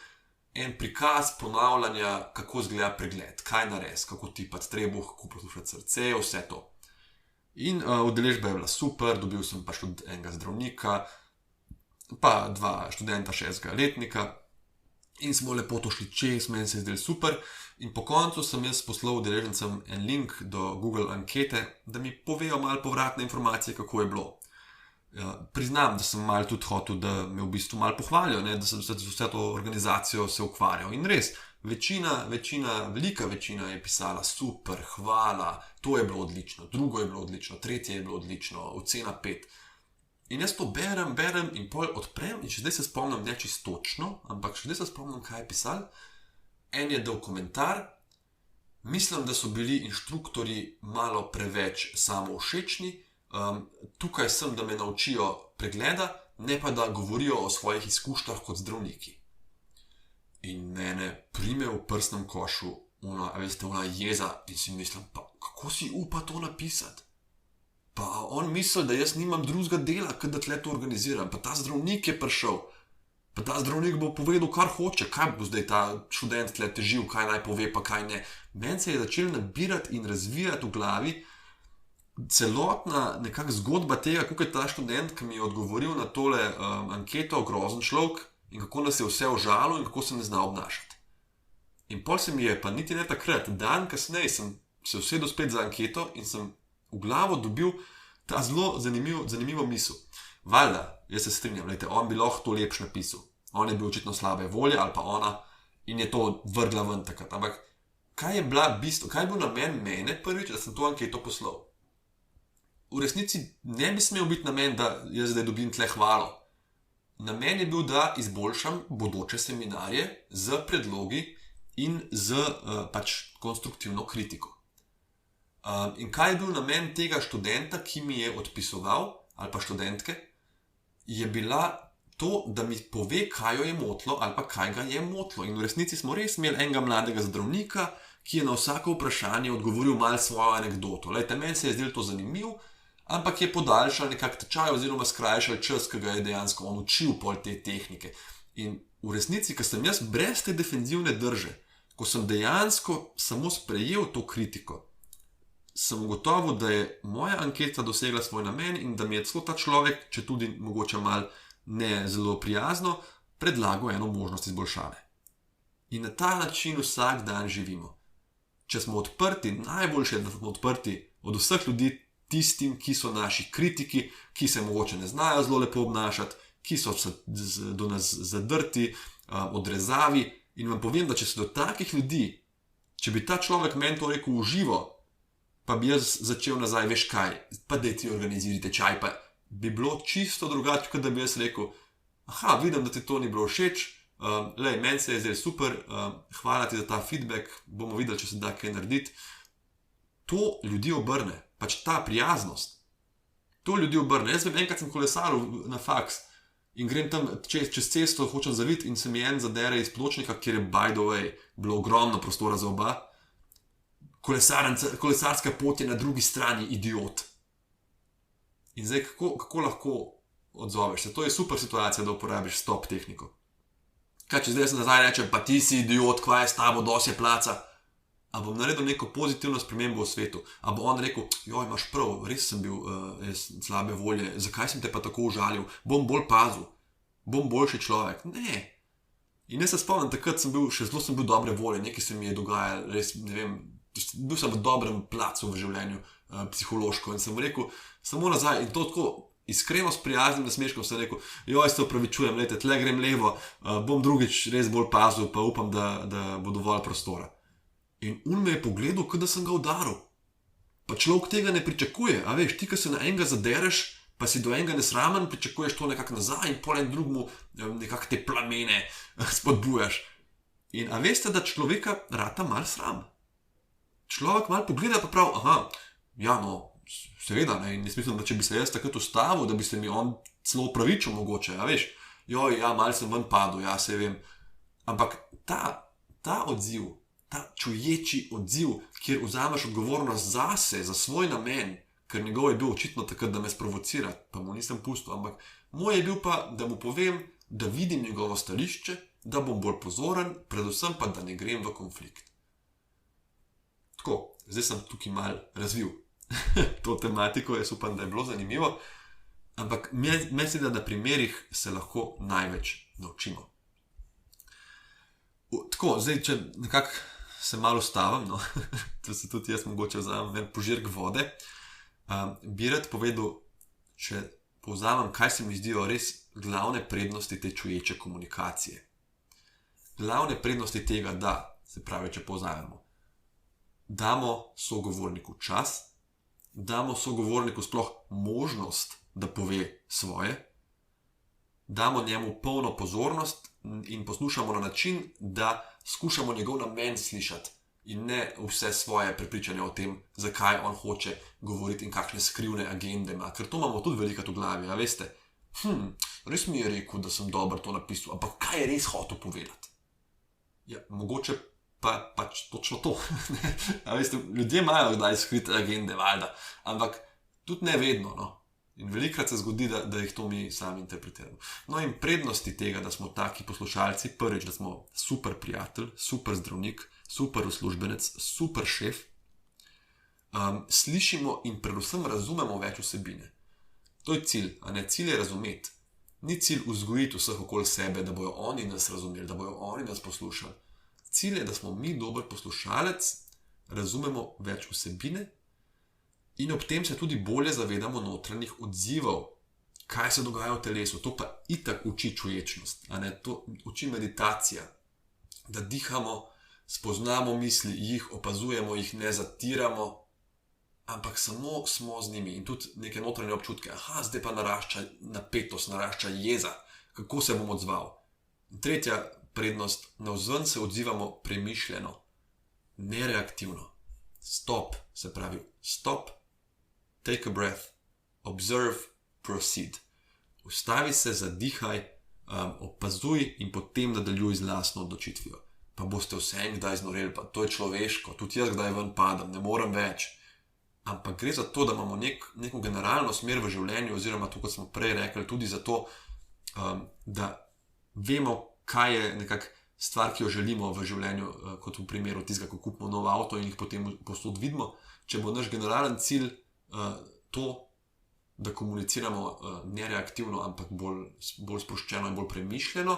en prikaz ponavljanja, kako izgleda pregled, kaj narediti, kako tipati trebuh, kako poslušati srce, vse to. In udeležba je bila super, dobil sem pač tudi enega zdravnika, pa 2 študenta 6. letnika, in smo lepo to šli čez, meni se je zdelo super. In po koncu sem jaz poslal udeležencem en link do Google ankete, da mi povejo malo povratne informacije, kako je bilo. Priznam, da sem malo tudi hotel, da me v bistvu malo pohvalijo, da sem z vse to organizacijo se ukvarjal. In res, velika večina je pisala super, hvala, to je bilo odlično, drugo je bilo odlično, tretje je bilo odlično, ocena 5. In jaz to berem in pol odprem in še zdaj se spomnim, ne čisto točno, ampak še zdaj se spomnim, kaj je pisal. En je dal komentar, mislim, da so bili inštruktorji malo preveč samovšečni, tukaj sem, da me naučijo pregleda, ne pa da govorijo o svojih izkušnjah kot zdravniki. In mene prime v prsnem košu ona jeza in si mislim, pa kako si upa to napisati? Pa on misli, da jaz nimam drugega dela, kot da tle to organiziram. Pa ta zdravnik je prišel. Pa ta zdravnik bo povedal, kar hoče. Kaj bo zdaj ta študent tle težil, kaj naj pove, pa kaj ne. Meni se je začel nabirati in razvijati v glavi celotna nekak zgodba tega, kako je ta študent, ki mi je odgovoril na tole anketo, grozen človek in kako nas je vse užalil in kako se ne zna obnašati. In pol se mi je, pa niti ne takrat, dan kasneje sem se usedel spet za anketo in sem v glavo dobil ta zelo zanimivo misel. Valjda, jaz se strinjam, on bi lahko to lepš napisal. On je bil očitno slabe volje ali pa ona in je to vrgla ven takrat. Ampak kaj je bil namen mene prvič, da sem to anketo poslal? V resnici ne bi smel biti namen, da jaz zdaj dobim tle hvalo. Namen je bil, da izboljšam bodoče seminarje z predlogi in z pač konstruktivno kritiko. In kaj je bil namen tega študenta, ki mi je odpisoval, ali pa študentke, je bila to, da mi pove, kaj jo je motilo ali pa kaj ga je motilo. In v resnici smo res imeli enega mladega zdravnika, ki je na vsako vprašanje odgovoril malo svojo anekdoto. Meni se je zdelo to zanimivo, ampak je podaljšal nekak tečaj oziroma skrajšal čas, ki ga je dejansko on učil pol te tehnike. In v resnici, ko sem jaz brez te defenzivne drže, ko sem dejansko samo sprejel to kritiko, sem ugotovil, da je moja anketa dosegla svoj namen in da mi je celo ta človek, če tudi mogoče malo ne zelo prijazno, predlagal eno možnost izboljšave. In na ta način vsak dan živimo. Če smo odprti, najboljše je, da smo odprti od vseh ljudi tistim, ki so naši kritiki, ki se mogoče ne znajo zelo lepo obnašati, ki so do nas zadrti, odrezavi. In vam povem, da če se do takih ljudi, če bi ta človek meni to rekel v živo, pa bi jaz začel nazaj, veš kaj, pa da ti organizirate čaj, pa bi bilo čisto drugače, kot da bi jaz rekel, aha, vidim, da ti to ni bilo všeč, meni se je zdaj super, hvala ti za ta feedback, bomo videli, če se da kaj narediti. To ljudi obrne, pač ta prijaznost. To ljudi obrne. Jaz vem, enkrat sem kolesaril na faks in grem tam čez cesto, hočem zaviti in se mi en zadere iz pločnika, kjer je by the way bilo ogromno prostora za oba. Kolesarska pot je na drugi strani, idiot. In zdaj, kako lahko odzoveš se? To je super situacija, da uporabiš stop tehniko. Kaj, če zdaj se nazaj rečem, pa ti si idiot, kva je s tabo, dosje placa. A bom naredil neko pozitivno spremembo v svetu? A bo on rekel, joj, imaš prav, res sem bil slabe volje, zakaj sem te pa tako užalil? Bom bolj pazil, bom boljši človek. Ne. In jaz se spomnim, takrat sem bil dobre volje, nekaj se mi je dogajalo, res, ne vem, bil sem v dobrem placu v življenju, psihološko, in sem rekel, samo nazaj, in to tako iskreno s prijaznim nasmeškom sem rekel, joj, se opravičujem, lejte, tle grem levo, bom drugič res bolj pazil, pa upam, da bo dovolj prostora. In on me je pogledal, kot da sem ga udaril. Pa človek tega ne pričakuje, a veš, ti, ko se na enega zadereš, pa si do enega nesramen, pričakuješ to nekako nazaj in pol en drugmu nekako te plamene spodbujaš. In a veste, da človeka rata mal sram. Človek mal pogleda pa prav, aha, ja no, seveda, ne, in jaz mislim, da če bi se jaz takrat ustavil, da bi se mi on celo opravičil mogoče, a veš, joj, ja, mal sem ven padel, ja, se vem. Ampak ta odziv, ta čuječi odziv, kjer vzameš odgovornost zase, za svoj namen, ker njegov je bil očitno takrat, da me sprovocira, pa mu nisem pustil, ampak moj je bil pa, da mu povem, da vidim njegovo stališče, da bom bolj pozoren, predvsem pa, da ne grem v konflikt. Tako, zdaj sem tukaj mal razvil to tematiko, jaz upam, da je bilo zanimivo, ampak mislim, da na primerih se lahko največ naučimo. Tako, zdaj, če nekako se malo ustavim, no, to se tudi jaz mogoče vzamem en požirk vode, bi rad povedal, če povzamem, kaj se mi zdijo res glavne prednosti te čuječe komunikacije. Glavne prednosti tega, da, se pravi, če povzamemo, damo sogovorniku čas, damo sogovorniku sploh možnost, da pove svoje, damo njemu polno pozornost in poslušamo na način, da skušamo njegov namen slišati in ne vse svoje prepričanje o tem, zakaj on hoče govoriti in kakšne skrivne agende ima. Ker to imamo tudi velikrat v glavi, a veste, res mi je rekel, da sem dobro to napisal, ampak kaj je res hotel povedati? Ja, mogoče pač točno to. A veste, ljudje imajo kdaj skrite agende, valjda, ampak tudi ne vedno, no. In velikrat se zgodi, da jih to mi sami interpretiramo. No in prednosti tega, da smo taki poslušalci, prvič, da smo super prijatelj, super zdravnik, super uslužbenec, super šef, slišimo in predvsem razumemo več vsebine. To je cilj, a ne, cilj je razumeti. Ni cilj vzgojiti vseh okoli sebe, da bojo oni nas razumeli, da bojo oni nas poslušali. Cilj je, da smo mi dober poslušalec, razumemo več vsebine, in ob tem se tudi bolje zavedamo notranjih odzivov, kaj se dogaja v telesu. To pa itak uči čuječnost, a ne, to uči meditacija, da dihamo, spoznamo misli, jih opazujemo, jih ne zatiramo, ampak samo smo z njimi in tudi neke notranje občutke, aha, zdaj pa narašča napetost, narašča jeza, kako se bom odzval. Tretja prednost, navzven se odzivamo premišljeno, nereaktivno. Stop, se pravi, stop, take a breath, observe, proceed. Ustavi se, zadihaj, opazuj in potem nadaljuj z lastno odločitvijo. Pa boste vse kdaj znoreli, pa to je človeško, tudi jaz kdaj ven padam, ne morem več. Ampak gre za to, da imamo neko generalno smer v življenju, oziroma to, kot smo prej rekli, tudi za to, da vemo, kaj je nekak stvar, ki jo želimo v življenju, kot v primeru tistega, ko kupimo nov avto in jih potem povsod vidimo. Če bo naš generalen cilj to, da komuniciramo nereaktivno, ampak bolj sproščeno in bolj premišljeno,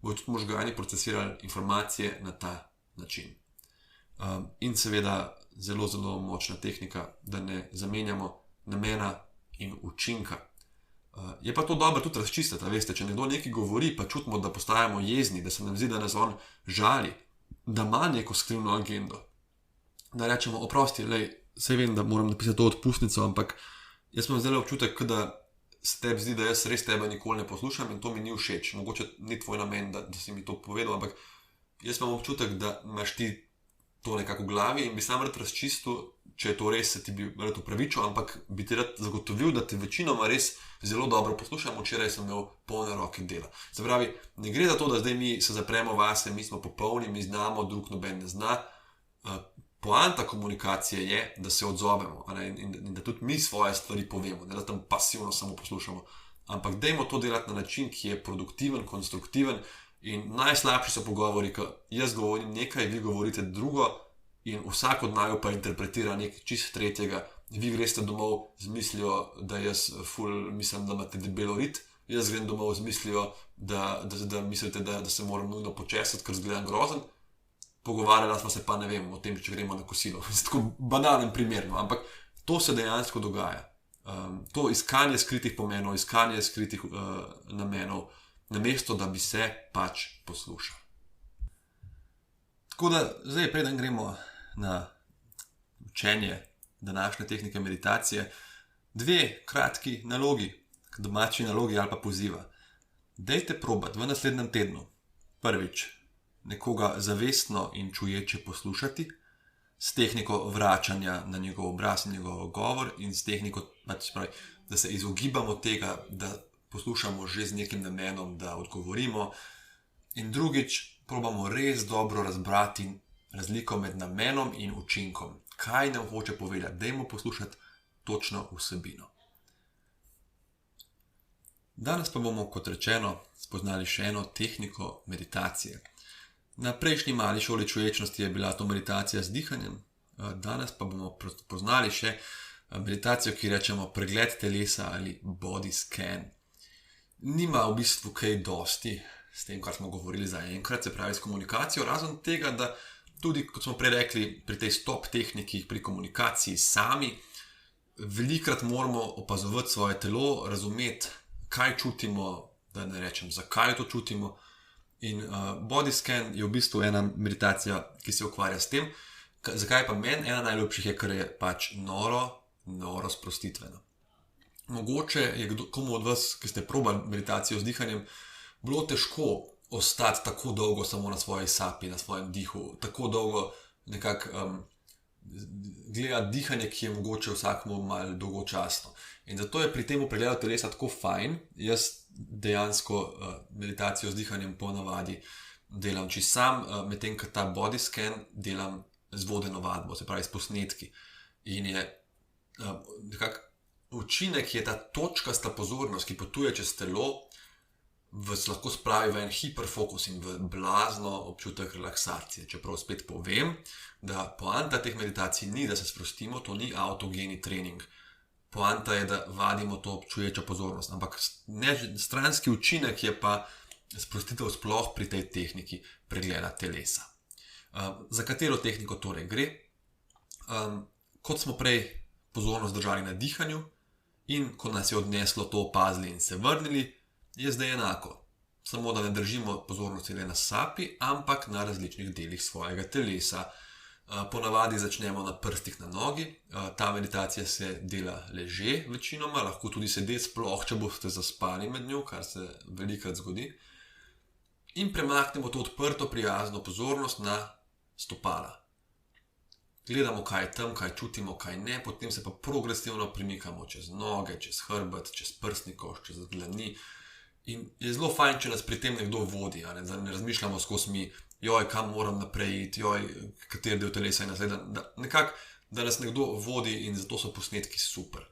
bodo tudi možgani procesirali informacije na ta način. In seveda zelo, zelo močna tehnika, da ne zamenjamo namena in učinka. Je pa to dobro tudi razčistiti, veste, če nekdo nekaj govori, pa čutimo, da postajamo jezni, da se nam zdi, da nas on žali, da ima neko skrivno agendo. Da rečemo, oprosti, saj vem, da moram napisati to odpustnico, ampak jaz imam zdaj občutek, da se tebi zdi, da jaz res tebe nikoli ne poslušam in to mi ni všeč. Mogoče ni tvoj namen, da si mi to povedal, ampak jaz imam občutek, da imaš ti to nekako v glavi in bi sam rad razčistil, če je to res, se ti bi rad upravičil, ampak bi ti rad zagotovil, da te večinoma res zelo dobro poslušam. Včeraj sem imel polne roke dela. Se pravi, ne gre za to, da zdaj mi se zapremo vase, mi smo popolni, mi znamo, drug noben ne zna. Poanta komunikacije je, da se odzovemo in da tudi mi svoje stvari povemo, ne da tam pasivno samo poslušamo. Ampak dajmo to delati na način, ki je produktiven, konstruktiven in najslabši so pogovori, ko jaz govorim nekaj, vi govorite drugo in vsak od naju pa interpretira nekaj čist tretjega. Vi greste domov z mislijo, da jaz mislim, da imate debelo rit, jaz grem domov z mislijo, da mislite, da se moram nujno počesati, ker zgledam grozen. Pogovarjala smo se pa ne vem o tem, če gremo na kosilo. Tako banalen primer, ampak to se dejansko dogaja. To iskanje skritih pomenov, iskanje skritih namenov, namesto da bi se pač poslušal. Tako da zdaj, preden gremo na učenje današnje tehnike meditacije, 2 kratki nalogi, domači nalogi ali pa poziva. Dajte probati v naslednjem tednu. Prvič, nekoga zavestno in čuječe poslušati, s tehniko vračanja na njegov obraz in njegov govor in s tehniko, da se izogibamo tega, da poslušamo že z nekim namenom, da odgovorimo. In drugič, probamo res dobro razbrati razliko med namenom in učinkom. Kaj nam hoče povedati? Dajmo poslušati točno vsebino. Danes pa bomo, kot rečeno, spoznali še eno tehniko meditacije. Na prejšnji mali šoli čuječnosti je bila to meditacija z dihanjem, danes pa bomo poznali še meditacijo, ki rečemo pregled telesa ali body scan. Nima v bistvu kaj dosti s tem, kar smo govorili za enkrat, se pravi s komunikacijo, razen tega, da tudi, kot smo prej rekli, pri tej stop tehniki, pri komunikaciji sami, velikrat moramo opazovati svoje telo, razumeti, kaj čutimo, da ne rečem, zakaj to čutimo. In body scan je v bistvu ena meditacija, ki se ukvarja s tem. Zakaj pa meni ena najljubših je, ker je pač noro sprostitvena. Mogoče je komu od vas, ki ste probali meditacijo z dihanjem, bilo težko ostati tako dolgo samo na svoji sapi, na svojem dihu, tako dolgo nekako gledati dihanje, ki je mogoče vsakmu malo dolgočasno. In zato je pri tem pregledu telesa tako fajn. Jaz dejansko meditacijo z dihanjem ponavadi delam čisto sam, medtem ko ta body scan delam z vodeno vadbo, se pravi s posnetki. In je nekako učinek je ta točkasta pozornost, ki potuje čez telo, vas lahko spravi v en hiperfokus in v blazno občutek relaksacije. Čeprav spet povem, da poanta teh meditacij ni, da se sprostimo, to ni autogeni trening. Poanta je, da vadimo to čuječo pozornost, ampak stranski učinek je pa sprostitev sploh pri tej tehniki pregleda telesa. Za katero tehniko torej gre? Kot smo prej pozornost držali na dihanju in ko nas je odneslo, to opazili in se vrnili, je zdaj enako. Samo da ne držimo pozornosti le na sapi, ampak na različnih delih svojega telesa. Ponavadi začnemo na prstih na nogi. Ta meditacija se dela leže večinoma, lahko tudi sedeti, sploh če boste zaspali med njo, kar se velikokrat zgodi. In premaknemo to odprto, prijazno pozornost na stopala. Gledamo, kaj je tam, kaj čutimo, kaj ne, potem se pa progresivno premikamo čez noge, čez hrbet, čez prsni koš, čez dlani. In je zelo fajn, če nas pri tem nekdo vodi, da ne razmišljamo skozi mi, kam moram naprej iti, kateri del telesa je naslednji. Nekako, da nas nekdo vodi in zato so posnetki super.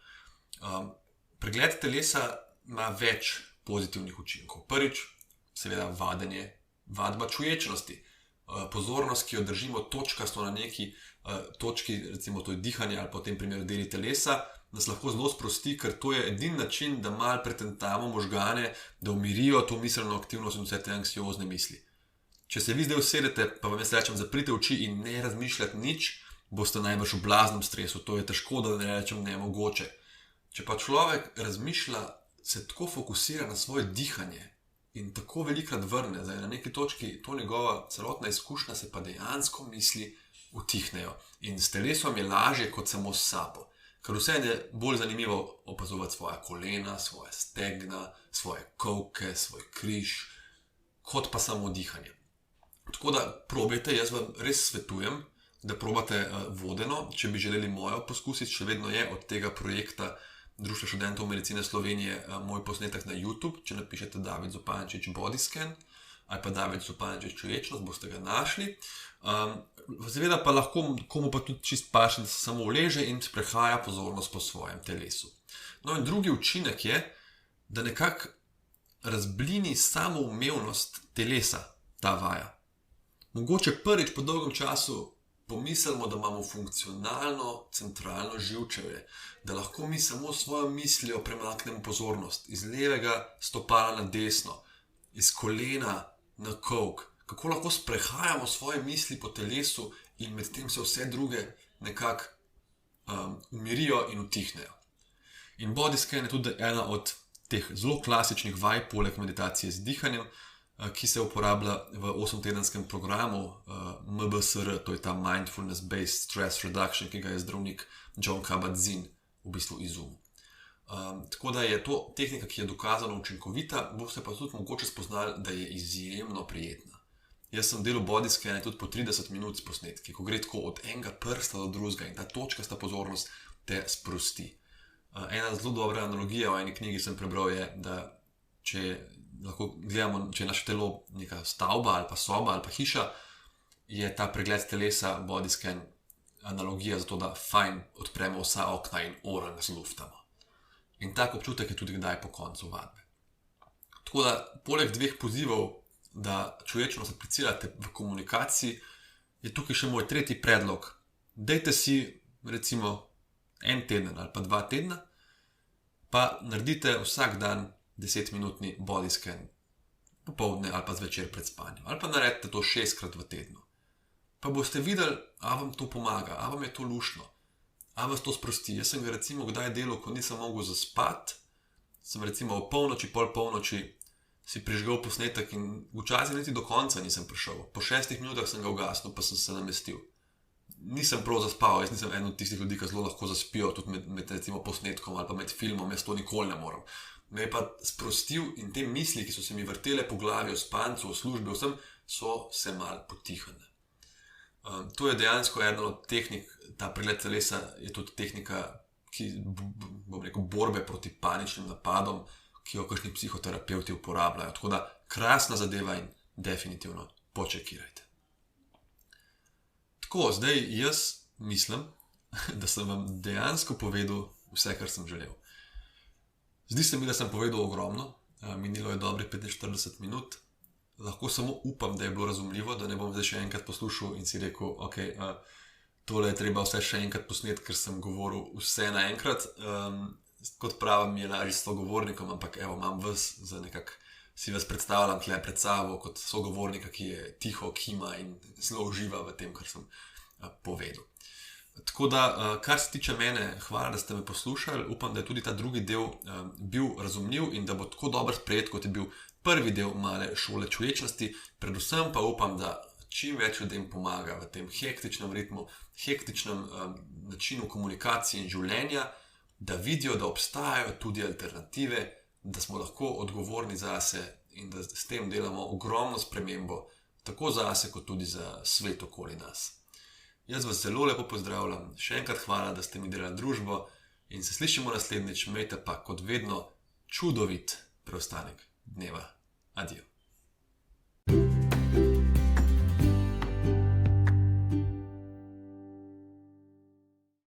Pregled telesa ima več pozitivnih učinkov. Prvič, seveda vadenje, vadba čuječnosti. Pozornost, ki jo držimo točkasto na neki točki, recimo to je dihanje ali pa v tem primeru deli telesa, nas lahko zelo sprosti, ker to je edini način, da malo pretentamo možgane, da umirijo to miselno aktivnost in vse te anksiozne misli. Če se vi zdaj usedete, pa vam jaz rečem, zaprite oči in ne razmišljati nič, boste najbrž v blaznem stresu, to je težko, da ne rečem nemogoče. Če pa človek razmišlja se tako fokusira na svoje dihanje in tako velikrat vrne, da je na neki točki to njegova celotna izkušnja, se pa dejansko misli utihnejo. In s telesom je lažje kot samo s sabo. Ker vse je bolj zanimivo opazovati svoje kolena, svoje stegna, svoje kolke, svoj križ, kot pa samo dihanje. Tako da probajte, jaz vam res svetujem, da probate vodeno, če bi želeli mojo poskusiti, še vedno je od tega projekta Društva študentov medicine Slovenije moj posnetek na YouTube, če napišete David Zupančič Bodyscan ali pa David Zupančič čuječnost, boste ga našli. Seveda pa lahko komu pa tudi čist paše, da se samo uleže in sprehaja pozornost po svojem telesu. No in drugi učinek je, da nekako razblini samoumevnost telesa ta vaja. Mogoče prvič po dolgem času pomislimo, da imamo funkcionalno centralno živčevje, da lahko mi samo s svojo mislijo premaknemo pozornost iz levega stopala na desno, iz kolena na kolk, kako lahko sprehajamo svoje misli po telesu in medtem se vse druge nekako umirijo in utihnejo. In Bodyscan je tudi ena od teh zelo klasičnih vaj, poleg meditacije z dihanjem, ki se uporablja v 8-tedenskem programu MBSR, to je ta Mindfulness Based Stress Reduction, ki ga je zdravnik Jon Kabat-Zinn v bistvu izumil. Tako da je to tehnika, ki je dokazano učinkovita, boste pa tudi mogoče spoznali, da je izjemno prijetna. Jaz sem delal Bodyscan tudi po 30 minut s posnetki, ko gre tako od enega prsta do drugega in ta točkasta pozornost te sprosti. Ena zelo dobra analogija v eni knjigi sem prebral je, da če lahko gledamo, če je naše telo neka stavba ali pa soba ali pa hiša, je ta pregled telesa Bodyscan analogija za to, da fajn odpremo vsa okna in oranj zluftamo. In tak občutek je tudi kdaj po koncu vadbe. Tako da, poleg dveh pozivov, da čuječnost aplicirate v komunikaciji, je tukaj še moj tretji predlog. Dajte si recimo en teden ali pa 2 tedna, pa naredite vsak dan 10-minutni Bodyscan, popoldne ali pa zvečer pred spanjem. Ali pa naredite to 6-krat v tednu. Pa boste videli, a vam to pomaga, a vam je to luštno, a vas to sprosti. Jaz sem ga recimo kdaj delal, ko nisem mogel zaspati, sem recimo ob polnoči, pol polnoči si prižgal posnetek in včasih niti do konca nisem prišel. Po 6 minutah sem ga ugasnil, pa sem se namestil. Nisem prav zaspal, jaz nisem en od tistih ljudi, ki zelo lahko zaspijo, tudi med recimo posnetkom ali pa med filmom, jaz to nikoli ne moram. Me je pa sprostil in te misli, ki so se mi vrtele po glavi, o spancu, o službi, vsem, so se mal potihale. To je dejansko ena od tehnik, ta pregled telesa je tudi tehnika, ki, bom rekel, borbe proti paničnim napadom, ki jo kakšni psihoterapeuti uporabljajo. Tako da krasna zadeva in definitivno počekirajte. Tako, zdaj jaz mislim, da sem vam dejansko povedal vse, kar sem želel. Zdi se mi, da sem povedal ogromno, minilo je dobrih 45 minut. Lahko samo upam, da je bilo razumljivo, da ne bom zdaj še enkrat poslušal in si rekel, ok, tole je treba vse še enkrat posnet, ker sem govoril vse naenkrat. Kot pravim, mi je lažje s sogovornikom, ampak evo, imam vas za nekak, si vas predstavljam tle pred sabo kot sogovornika, ki je tiho, kima in zelo uživa v tem, kar sem povedal. Tako da, kar se tiče mene, hvala, da ste me poslušali. Upam, da je tudi ta drugi del bil razumljiv in da bo tako dober sprejet, kot je bil prvi del male šole čuječnosti. Predvsem pa upam, da čim več ljudem pomaga v tem hektičnem ritmu, hektičnem načinu komunikacije in življenja, da vidijo, da obstajajo tudi alternative, da smo lahko odgovorni zase in da s tem delamo ogromno spremembo, tako zase, kot tudi za svet okoli nas. Jaz vas zelo lepo pozdravljam, še enkrat hvala, da ste mi delali družbo in se slišimo naslednjič, imejte pa kot vedno čudovit preostanek dneva. Adijo.